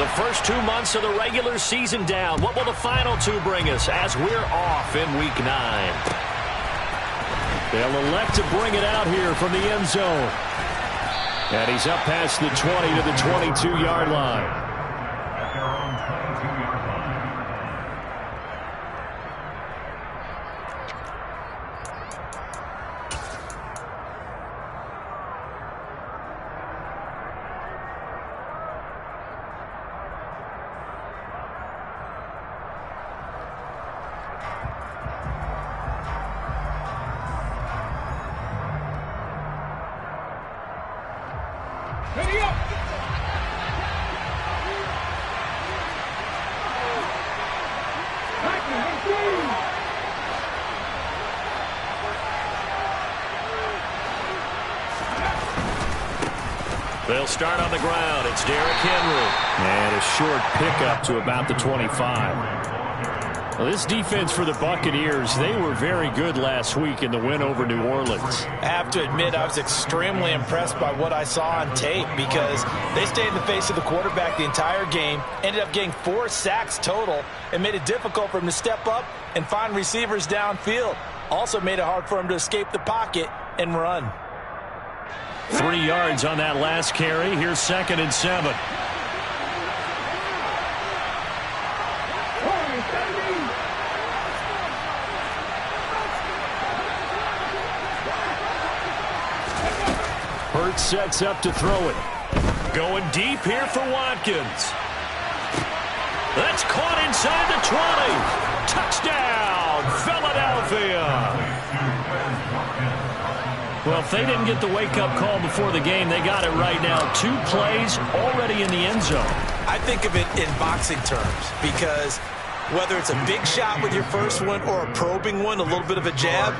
The first 2 months of the regular season down. What will the final 2 bring us as we're off in Week 9? They'll elect to bring it out here from the end zone. And he's up past the 20 to the 22-yard line. They'll start on the ground. It's Derrick Henry. And a short pickup to about the 25. Well, this defense for the Buccaneers, they were very good last week in the win over New Orleans. I have to admit, I was extremely impressed by what I saw on tape because they stayed in the face of the quarterback the entire game, ended up getting 4 sacks total, and made it difficult for him to step up and find receivers downfield. Also made it hard for him to escape the pocket and run. 3 yards on that last carry. Here's 2nd and 7. Hurts sets up to throw it. Going deep here for Watkins. That's caught inside the 20. Touchdown, Philadelphia. Well, if they didn't get the wake-up call before the game, they got it right now. 2 plays already in the end zone. I think of it in boxing terms because whether it's a big shot with your first one or a probing one, a little bit of a jab,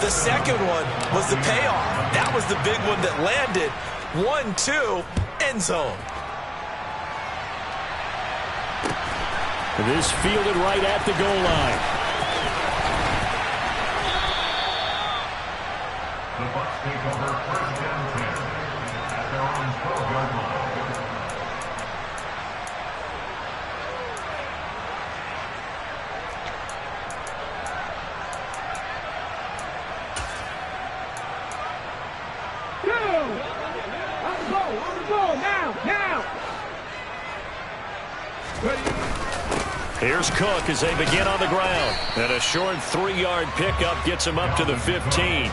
the second one was the payoff. That was the big one that landed. 1-2, end zone. This fielded right at the goal line. The Bucs take over 1st and 10 at their own 12-yard line. Here's Cook as they begin on the ground. And a short 3-yard pickup gets him up to the 15.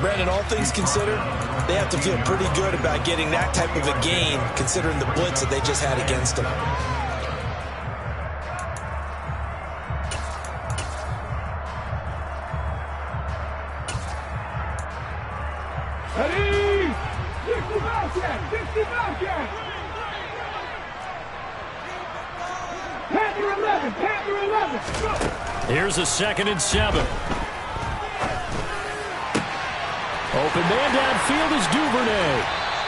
Brandon, all things considered, they have to feel pretty good about getting that type of a gain considering the blitz that they just had against them. Ready? 65 yards. Panther 11. Here's a 2nd and 7. Open man downfield is Duvernay.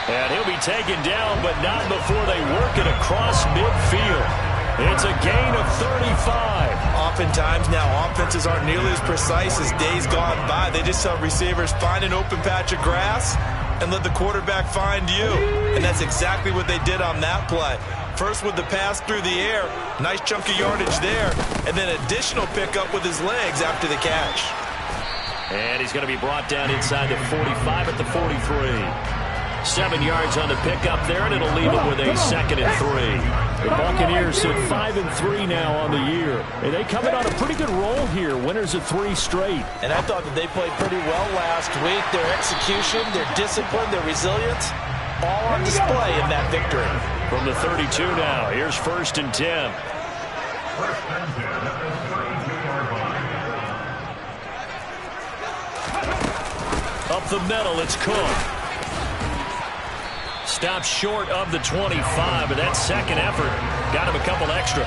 And he'll be taken down, but not before they work it across midfield. It's a gain of 35. Oftentimes now offenses aren't nearly as precise as days gone by. They just tell receivers, find an open patch of grass and let the quarterback find you. And that's exactly what they did on that play. First with the pass through the air, nice chunk of yardage there, and then additional pickup with his legs after the catch. And he's going to be brought down inside the 45 at the 43. 7 yards on the pickup there, and it'll leave him with a 2nd and 3. The Buccaneers sit 5-3 now on the year. And they come in on a pretty good roll here, winners of 3 straight. And I thought that they played pretty well last week. Their execution, their discipline, their resilience, all on display in that victory. From the 32 now, here's 1st and 10. 1st and 10 at the 32-yard line. Up the middle, it's Cook. Stopped short of the 25, but that second effort got him a couple extra.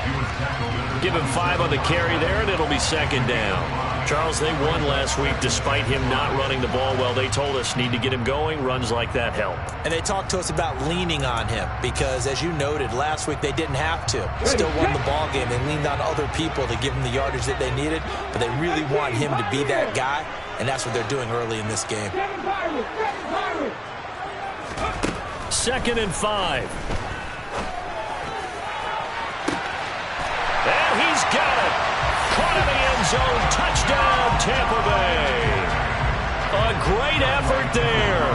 Give him 5 on the carry there, and it'll be 2nd down. Charles, they won last week despite him not running the ball well. They told us need to get him going. Runs like that help. And they talked to us about leaning on him because, as you noted, last week they didn't have to. Still won the ball game. They leaned on other people to give them the yardage that they needed, but they really want him to be that guy, and that's what they're doing early in this game. 2nd and 5. And he's got it. Caught in the end zone. Touchdown, Tampa Bay. A great effort there.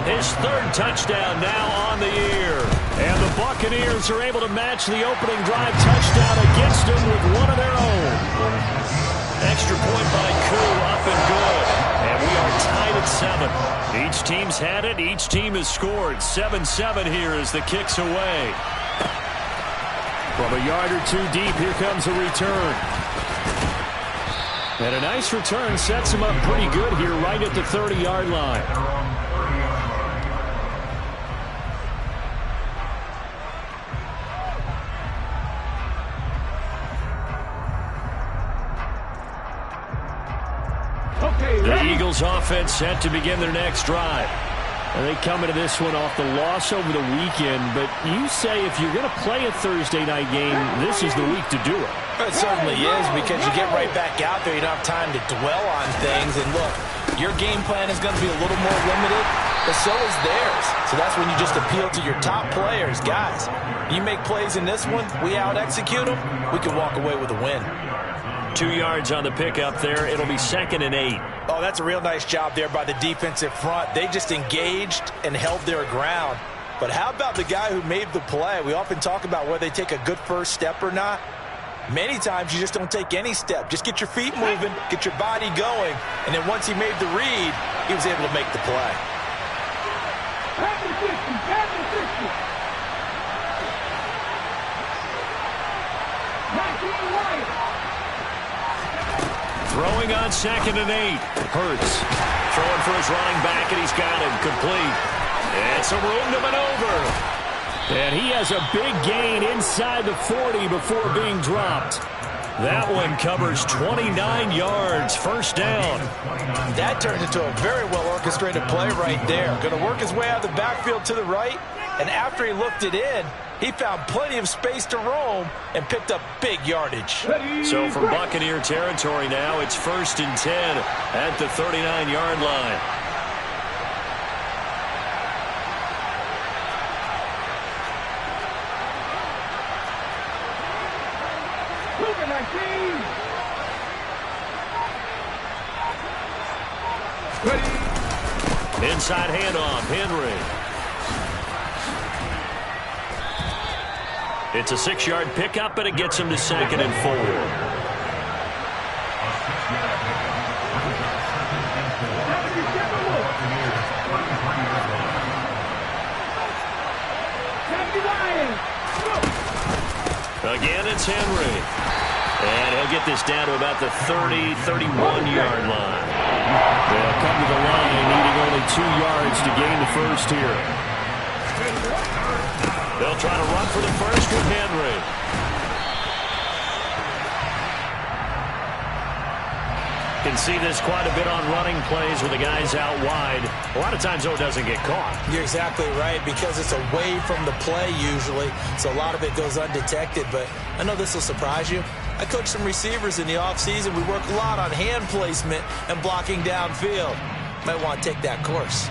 His third touchdown now on the year. And the Buccaneers are able to match the opening drive touchdown against them with one of their own. Extra point by Koo, up and good. And we are tied at 7. Each team's had it. Each team has scored. 7-7 here as the kick's away. From a yard or two deep, here comes a return. And a nice return sets him up pretty good here right at the 30-yard line. The Eagles offense set to begin their next drive. And they come into this one off the loss over the weekend, but you say if you're going to play a Thursday night game, this is the week to do it. It certainly is, because you get right back out there. You don't have time to dwell on things. And look, your game plan is going to be a little more limited, but so is theirs. So that's when you just appeal to your top players. Guys, you make plays in this one, we out-execute them, we can walk away with a win. 2 yards on the pickup there. It'll be 2nd and 8. Oh, that's a real nice job there by the defensive front. They just engaged and held their ground. But how about the guy who made the play? We often talk about whether they take a good first step or not. Many times you just don't take any step. Just get your feet moving, get your body going, and then once he made the read, he was able to make the play. Throwing on 2nd and 8. Hurts throwing for his running back, and he's got him complete. And some room to maneuver. And he has a big gain inside the 40 before being dropped. That one covers 29 yards, first down. That turns into a very well-orchestrated play right there. Going to work his way out of the backfield to the right, and after he looked it in, he found plenty of space to roam and picked up big yardage. So from Buccaneer territory now, it's 1st and 10 at the 39-yard line. Inside handoff, Henry. It's a 6-yard pickup, but it gets him to 2nd and 4. Again, it's Henry. And he'll get this down to about the 30, 31-yard line. They'll come to the line needing only 2 yards to gain the first here. They'll try to run for the first with Henry. Can see this quite a bit on running plays with the guys out wide. A lot of times, though, it doesn't get caught. You're exactly right, because it's away from the play usually, so a lot of it goes undetected. But I know this will surprise you. I coach some receivers in the offseason. We work a lot on hand placement and blocking downfield. Might want to take that course.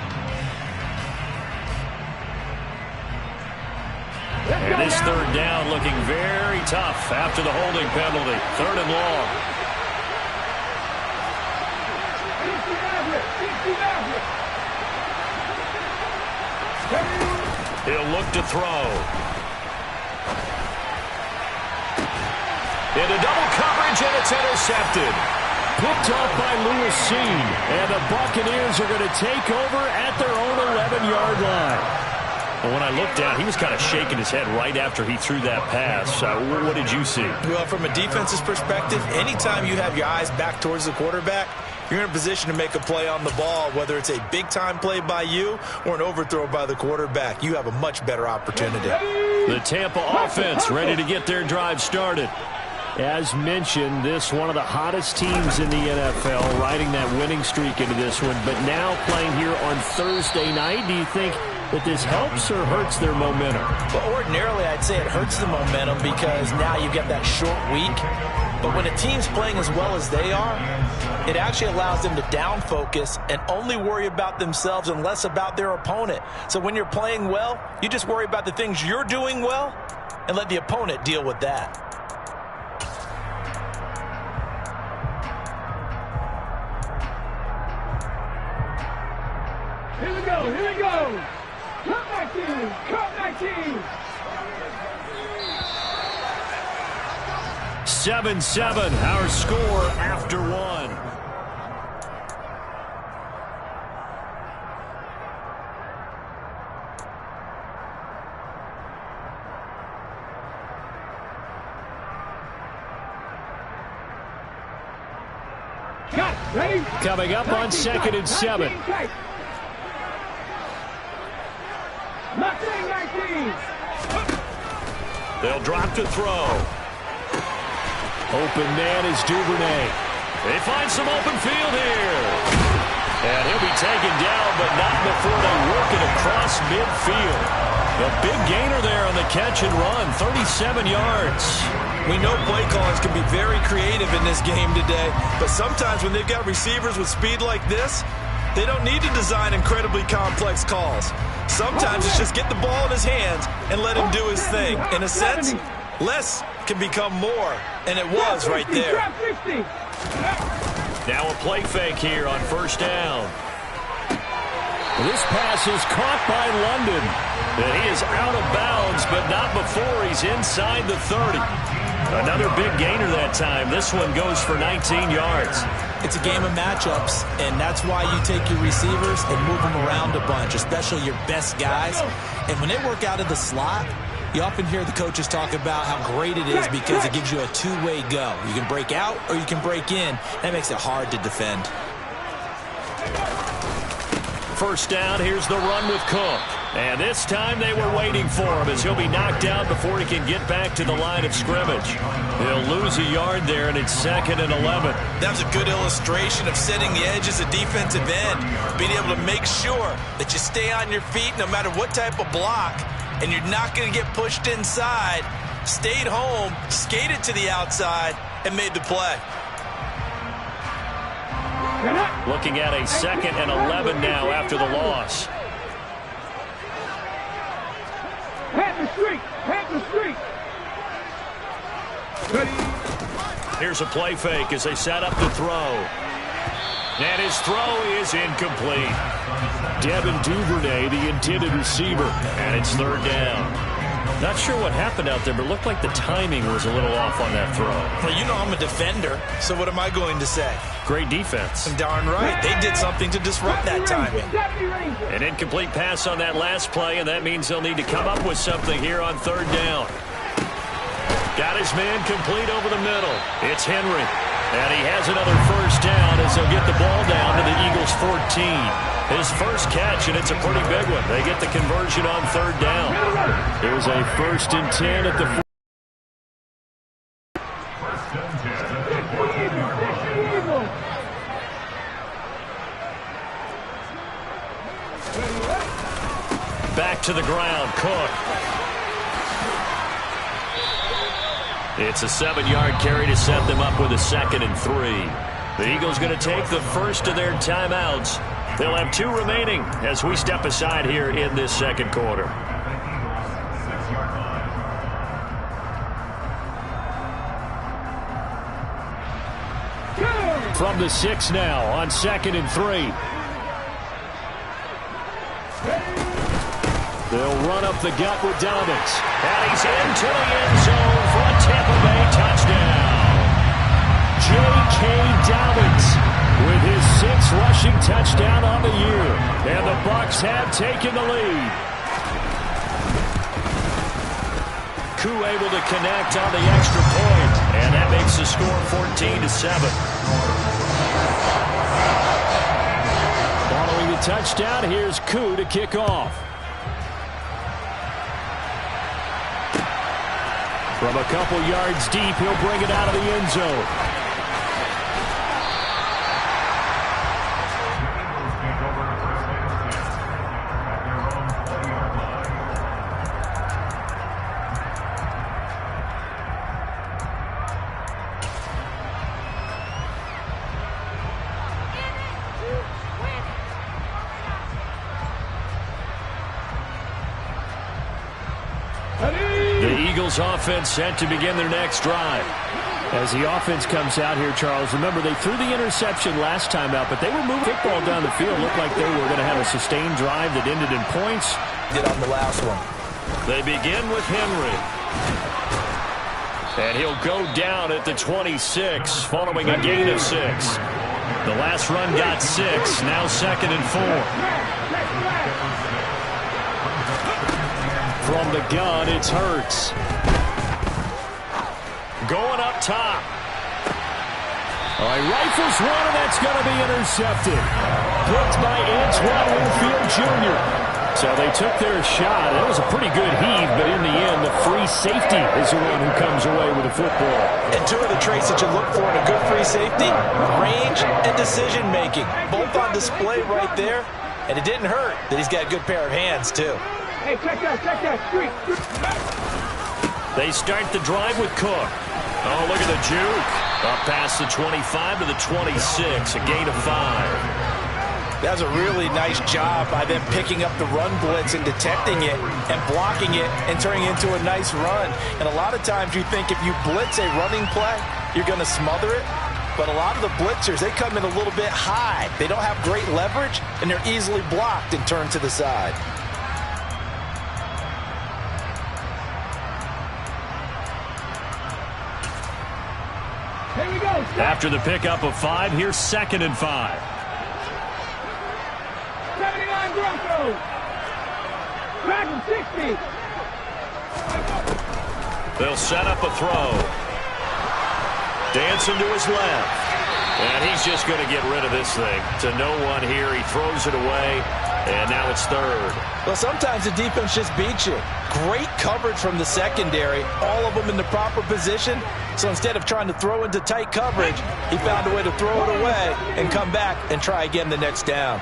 And this 3rd down looking very tough after the holding penalty. 3rd and long. He'll look to throw. Into double coverage, and it's intercepted. Picked off by Lewis Seen. And the Buccaneers are going to take over at their own 11-yard line. Well, when I looked down, he was kind of shaking his head right after he threw that pass. What did you see? Well, from a defense's perspective, anytime you have your eyes back towards the quarterback, you're in a position to make a play on the ball, whether it's a big-time play by you or an overthrow by the quarterback. You have a much better opportunity. The Tampa offense ready to get their drive started. As mentioned, this one of the hottest teams in the NFL, riding that winning streak into this one, but now playing here on Thursday night. Do you think that this helps or hurts their momentum? Well, ordinarily, I'd say it hurts the momentum because now you get that short week. But when a team's playing as well as they are, it actually allows them to down focus and only worry about themselves and less about their opponent. So when you're playing well, you just worry about the things you're doing well and let the opponent deal with that. Here we go, here we go. Cut 19, cut 19. 7-7, our score after one. Coming up on 2nd and 7. They'll drop to throw. Open man is Duvernay. They find some open field here. And he'll be taken down, but not before they work it across midfield. A big gainer there on the catch and run, 37 yards. We know play callers can be very creative in this game today, but sometimes when they've got receivers with speed like this, they don't need to design incredibly complex calls. Sometimes it's just get the ball in his hands and let him do his thing. In a sense, less can become more, and it was right there. Now a play fake here on 1st down. This pass is caught by London. And he is out of bounds, but not before he's inside the 30. Another big gainer that time. This one goes for 19 yards. It's a game of matchups, and that's why you take your receivers and move them around a bunch, especially your best guys. And when they work out of the slot, you often hear the coaches talk about how great it is because it gives you a two-way go. You can break out or you can break in. That makes it hard to defend. 1st down, here's the run with Cook. And this time they were waiting for him as he'll be knocked down before he can get back to the line of scrimmage. He'll lose a yard there, and it's 2nd and 11. That was a good illustration of setting the edge as a defensive end, being able to make sure that you stay on your feet no matter what type of block, and you're not going to get pushed inside. Stayed home, skated to the outside, and made the play. Looking at a 2nd and 11 now after the loss. Here's a play fake as they set up to throw. And his throw is incomplete. Devin Duvernay, the intended receiver, and it's 3rd down. Not sure what happened out there, but it looked like the timing was a little off on that throw. Well, you know I'm a defender, so what am I going to say? Great defense. Darn right. They did something to disrupt that timing. An incomplete pass on that last play, and that means they'll need to come up with something here on 3rd down. Got his man complete over the middle. It's Henry. And he has another 1st down as they'll get the ball down to the Eagles' 14. His first catch, and it's a pretty big one. They get the conversion on 3rd down. There's a 1st and 10 at the 4. Back to the ground, Cook. It's a 7-yard carry to set them up with a 2nd and 3. The Eagles going to take the first of their timeouts. They'll have 2 remaining as we step aside here in this 2nd quarter. From the 6 now on 2nd and 3. They'll run up the gut with Dobbins. And he's into the end zone for a Tampa Bay touchdown. J.K. Dobbins with his 6th rushing touchdown on the year. And the Bucs have taken the lead. Koo able to connect on the extra point. And that makes the score 14-7. Following the touchdown, here's Koo to kick off. From a couple yards deep, he'll bring it out of the end zone. The Eagles offense set to begin their next drive. As the offense comes out here, Charles, remember they threw the interception last time out, but they were moving football down the field. Looked like they were going to have a sustained drive that ended in points. Did on the last one. They begin with Henry. And he'll go down at the 26 following a gain of 6. The last run got 6. Now 2nd and 4. From the gun, it's Hurts. Going up top. Rifles one, and that's going to be intercepted. Picked by Antoine Winfield Jr. So they took their shot. It was a pretty good heave, but in the end, the free safety is the one who comes away with the football. And two of the traits that you look for in a good free safety, range and decision-making. Both on display right there. And it didn't hurt that he's got a good pair of hands, too. Hey, check that, street. They start the drive with Cook. Oh, look at the juke. Up past the 25 to the 26, a gain of 5. That was a really nice job by them picking up the run blitz and detecting it and blocking it and turning it into a nice run. And a lot of times you think if you blitz a running play, you're going to smother it. But a lot of the blitzers, they come in a little bit high. They don't have great leverage, and they're easily blocked and turned to the side. Here we go. After the pickup of 5, here's 2nd and 5. 79 Broncos. Back in 60. They'll set up a throw. Dancing to his left. And he's just going to get rid of this thing. To no one here. He throws it away. And now it's 3rd. Well, sometimes the defense just beats you. Great coverage from the secondary. All of them in the proper position. So instead of trying to throw into tight coverage, he found a way to throw it away and come back and try again the next down.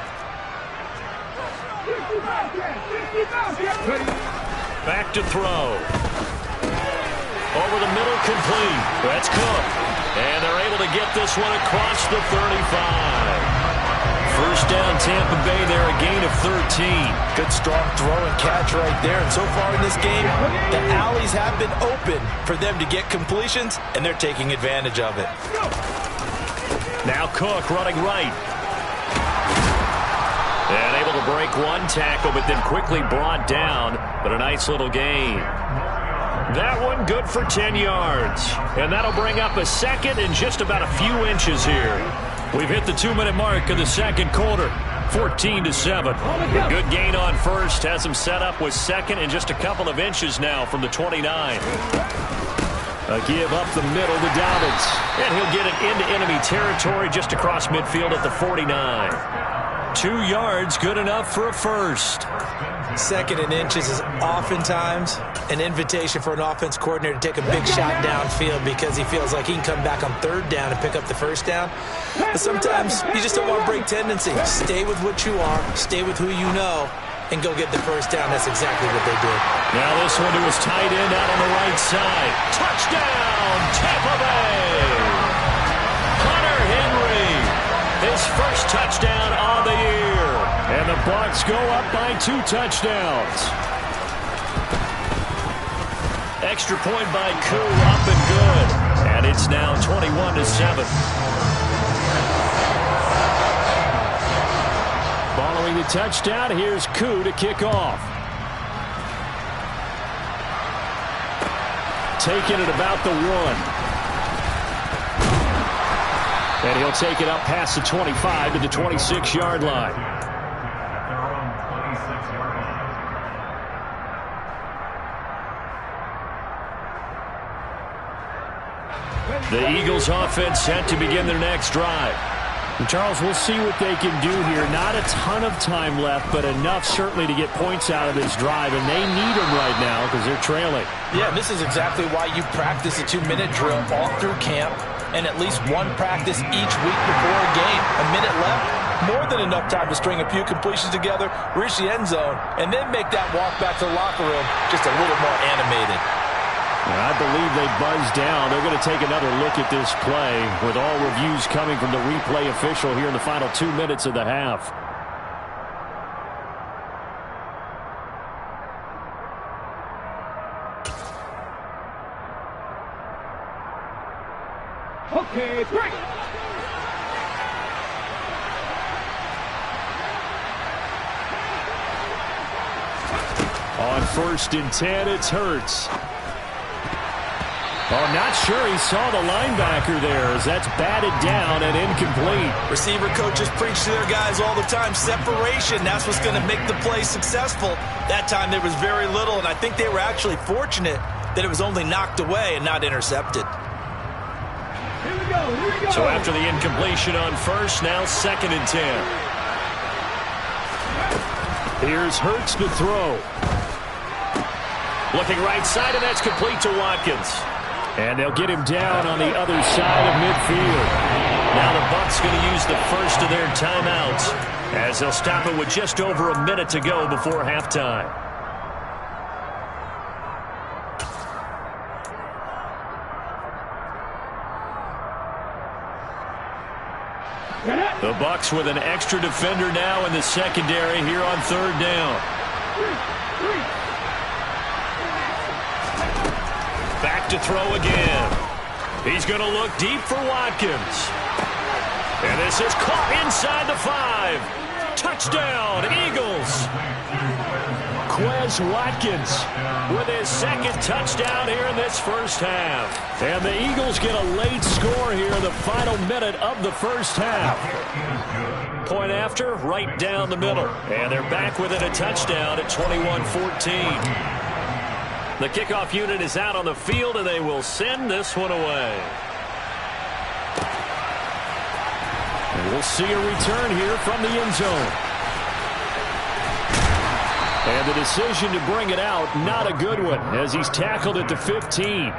Back to throw. Over the middle, complete. That's Cook. And they're able to get this one across the 35. First down, Tampa Bay there, a gain of 13. Good strong throw and catch right there. And so far in this game, the alleys have been open for them to get completions, and they're taking advantage of it. Now Cook running right. And able to break one tackle, but then quickly brought down. But a nice little gain. That one good for 10 yards. And that'll bring up a 2nd and just about a few inches here. We've hit the 2-minute mark of the 2nd quarter. 14-7. A good gain on first. Has him set up with 2nd and just a couple of inches now from the 29. A give up the middle to Dobbins. And he'll get it into enemy territory just across midfield at the 49. 2 yards, good enough for a first. 2nd and inches is oftentimes an invitation for an offense coordinator to take a big shot downfield because he feels like he can come back on 3rd down and pick up the first down. But sometimes you just don't want to break tendency. Stay with what you are, stay with who you know, and go get the first down. That's exactly what they did. Now this one to his tight end out on the right side. Touchdown, Tampa Bay! Hunter Henry, his first touchdown on the year. And the Bucs go up by 2 touchdowns. Extra point by Koo, up and good. And it's now 21-7. Following the touchdown, here's Koo to kick off. Taking it about the 1. And he'll take it up past the 25 to the 26-yard line. The Eagles offense set to begin their next drive. And Charles, we'll see what they can do here. Not a ton of time left, but enough certainly to get points out of this drive, and they need them right now because they're trailing. Yeah, this is exactly why you practice a 2-minute drill all through camp and at least one practice each week before a game. A minute left, more than enough time to string a few completions together, reach the end zone, and then make that walk back to the locker room just a little more animated. I believe they buzzed down. They're going to take another look at this play with all reviews coming from the replay official here in the final 2 minutes of the half. Okay, 3. On 1st and 10, it's Hurts. Oh, not sure he saw the linebacker there as that's batted down and incomplete. Receiver coaches preach to their guys all the time. Separation, that's what's going to make the play successful. That time there was very little, and I think they were actually fortunate that it was only knocked away and not intercepted. Here we go, here we go. So after the incompletion on 1st, now 2nd and 10. Here's Hurts to throw. Looking right side, and that's complete to Watkins. And they'll get him down on the other side of midfield. Now the Bucs going to use the first of their timeouts as they'll stop it with just over a minute to go before halftime. The Bucs with an extra defender now in the secondary here on 3rd down. Back to throw again. He's going to look deep for Watkins. And this is caught inside the 5. Touchdown, Eagles. Quez Watkins with his 2nd touchdown here in this first half. And the Eagles get a late score here in the final minute of the first half. Point after, right down the middle. And they're back within a touchdown at 21-14. The kickoff unit is out on the field, and they will send this one away. And we'll see a return here from the end zone. And the decision to bring it out, not a good one, as he's tackled at the 15.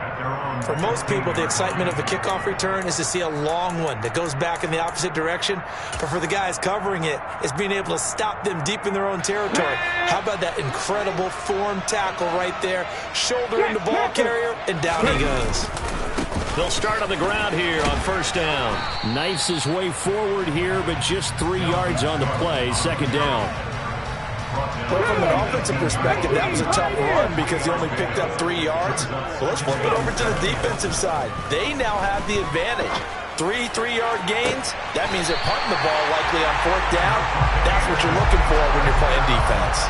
For most people, the excitement of a kickoff return is to see a long one that goes back in the opposite direction. But for the guys covering it, it's being able to stop them deep in their own territory. How about that incredible form tackle right there? Shoulder in the ball carrier, and down he goes. They'll start on the ground here on 1st down. Knifes his way forward here, but just 3 yards on the play. 2nd down. Well, from an offensive perspective, that was a tough run because he only picked up 3 yards. Well, let's flip it over to the defensive side. They now have the advantage. 3 3-yard gains. That means they're punting the ball likely on 4th down. That's what you're looking for when you're playing defense.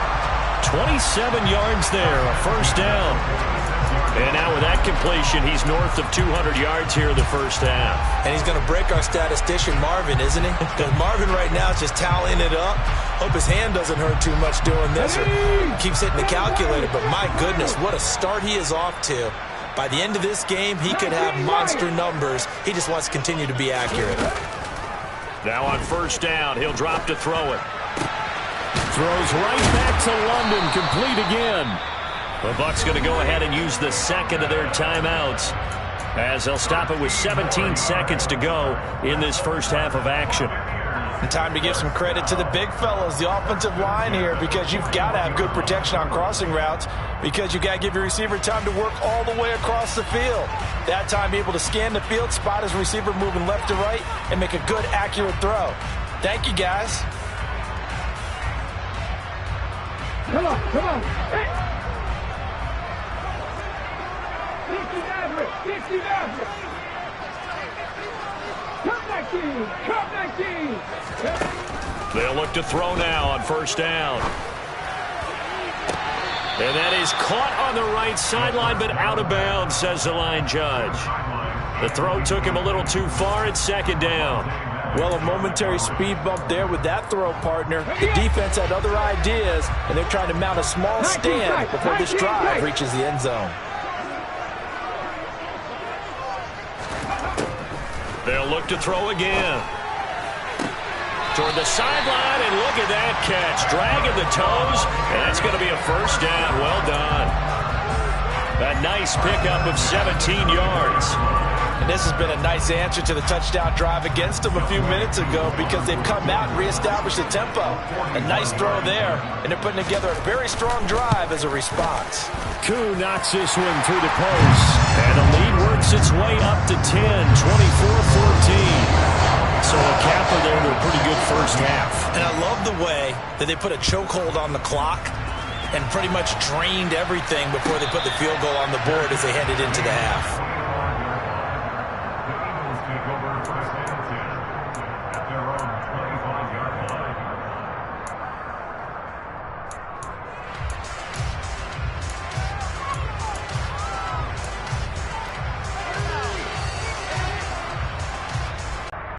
27 yards there, a 1st down. And now with that completion, he's north of 200 yards here in the first half. And he's going to break our statistician, Marvin, isn't he? Because Marvin right now is just tallying it up. Hope his hand doesn't hurt too much doing this or keeps hitting the calculator. But my goodness, what a start he is off to. By the end of this game, he could have monster numbers. He just wants to continue to be accurate. Now on 1st down, he'll drop to throw it. Throws right back to London, complete again. The Bucs going to go ahead and use the 2nd of their timeouts as they'll stop it with 17 seconds to go in this first half of action. And time to give some credit to the big fellas, the offensive line here, because you've got to have good protection on crossing routes because you've got to give your receiver time to work all the way across the field. That time able to scan the field, spot his receiver moving left to right, and make a good, accurate throw. Thank you, guys. Come on, come on. Hey. 60 average. Come back in. Come back in. They'll look to throw now on 1st down. And that is caught on the right sideline, but out of bounds, says the line judge. The throw took him a little too far at 2nd down. Well, a momentary speed bump there with that throw, partner. The defense had other ideas, and they're trying to mount a small stand before this drive reaches the end zone. They'll look to throw again. Toward the sideline, and look at that catch. Dragging the toes, and that's going to be a 1st down. Well done. A nice pickup of 17 yards. And this has been a nice answer to the touchdown drive against them a few minutes ago because they've come out and reestablished the tempo. A nice throw there, and they're putting together a very strong drive as a response. Koo knocks this one through the post, and the lead works its way up to 10, 24-14. So a capper there with a pretty good first half. And I love the way that they put a chokehold on the clock and pretty much drained everything before they put the field goal on the board as they headed into the half. The Eagles kick off first and